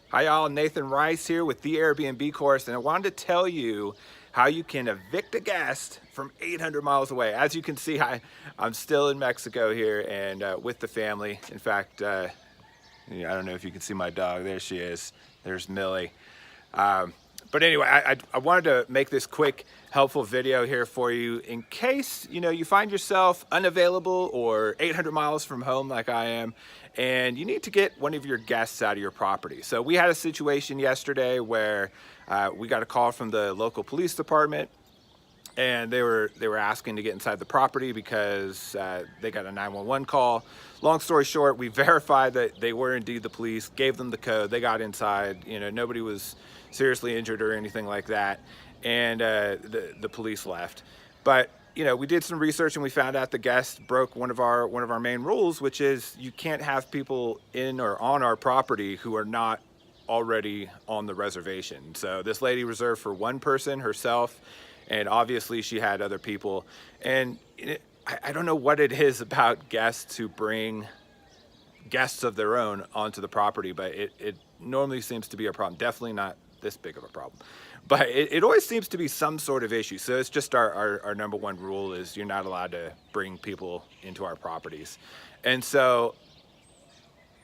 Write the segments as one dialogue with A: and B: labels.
A: Hi y'all, Nathan Rice here with the Airbnb course, and I wanted to tell you how you can evict a guest from 800 miles away. As you can see, I'm still in Mexico here and with the family. In fact, I don't know if you can see my dog. There she is. There's Millie. But anyway, I wanted to make this quick, helpful video here for you in case you find yourself unavailable or 800 miles from home like I am, and you need to get one of your guests out of your property. So we had a situation yesterday where we got a call from the local police department, and they were asking to get inside the property because they got a 911 call. Long story short, we verified that they were indeed the police, gave them the code, they got inside. Nobody was seriously injured or anything like that, and the police left. But we did some research and we found out the guest broke one of our main rules, which is you can't have people in or on our property who are not already on the reservation. So this lady reserved for one person, herself, and obviously she had other people. And I don't know what it is about guests who bring guests of their own onto the property, but it normally seems to be a problem. Definitely not this big of a problem, but it always seems to be some sort of issue. So it's just our number one rule is you're not allowed to bring people into our properties. And so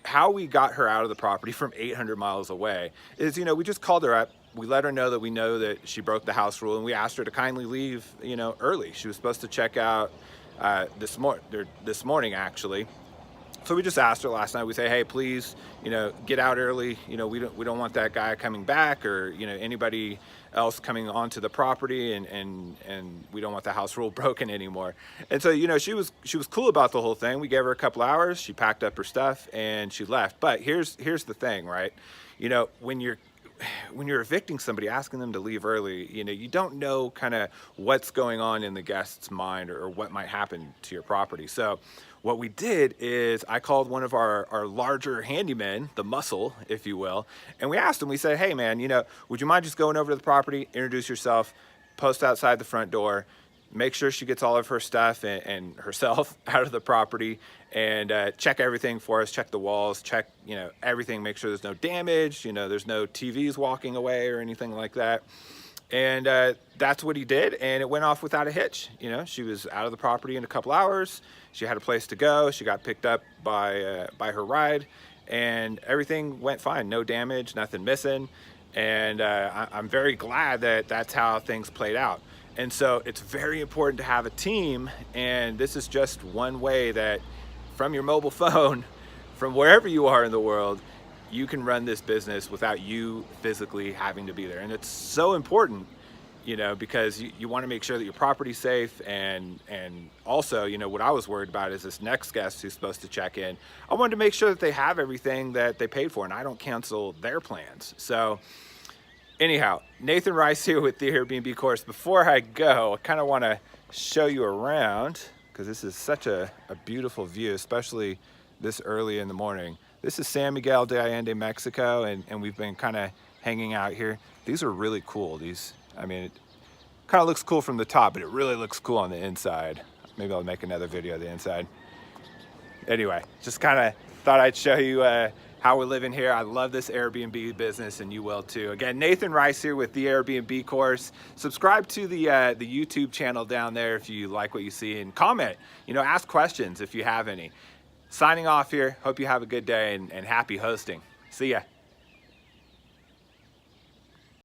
A: how we got her out of the property from 800 miles away is, we just called her up. We let her know that we know that she broke the house rule, and we asked her to kindly leave, early. She was supposed to check out this morning, actually. So we just asked her last night. We say, hey, please, get out early. We don't want that guy coming back, or anybody else coming onto the property, and we don't want the house rule broken anymore. And so she was cool about the whole thing. We gave her a couple hours. She packed up her stuff and she left. But here's the thing, right? When you're evicting somebody, asking them to leave early, you don't know kind of what's going on in the guest's mind or what might happen to your property. So what we did is I called one of our larger handymen, the muscle, if you will, and we asked him, we said, hey man, would you mind just going over to the property, introduce yourself, post outside the front door, make sure she gets all of her stuff and herself out of the property, and check everything for us, check the walls, check everything, make sure there's no damage, there's no TVs walking away or anything like that. And that's what he did, and it went off without a hitch. She was out of the property in a couple hours. She had a place to go. She got picked up by her ride, and everything went fine. No damage, nothing missing. And I'm very glad that that's how things played out. And so it's very important to have a team, and this is just one way that from your mobile phone, from wherever you are in the world, you can run this business without you physically having to be there. And it's so important, because you want to make sure that your property's safe, and also, what I was worried about is this next guest who's supposed to check in. I wanted to make sure that they have everything that they paid for and I don't cancel their plans. So anyhow, Nathan Rice here with the Airbnb course. Before I go, I kind of want to show you around because this is such a beautiful view, especially this early in the morning. This is San Miguel de Allende, Mexico, and we've been kind of hanging out here. These are really cool. It kind of looks cool from the top, but it really looks cool on the inside. Maybe I'll make another video of the inside. Anyway, just kind of thought I'd show you how we're living here. I love this Airbnb business, and you will too. Again, Nathan Rice here with the Airbnb course. Subscribe to the YouTube channel down there if you like what you see, and comment. Ask questions if you have any. Signing off here. Hope you have a good day and happy hosting. See ya.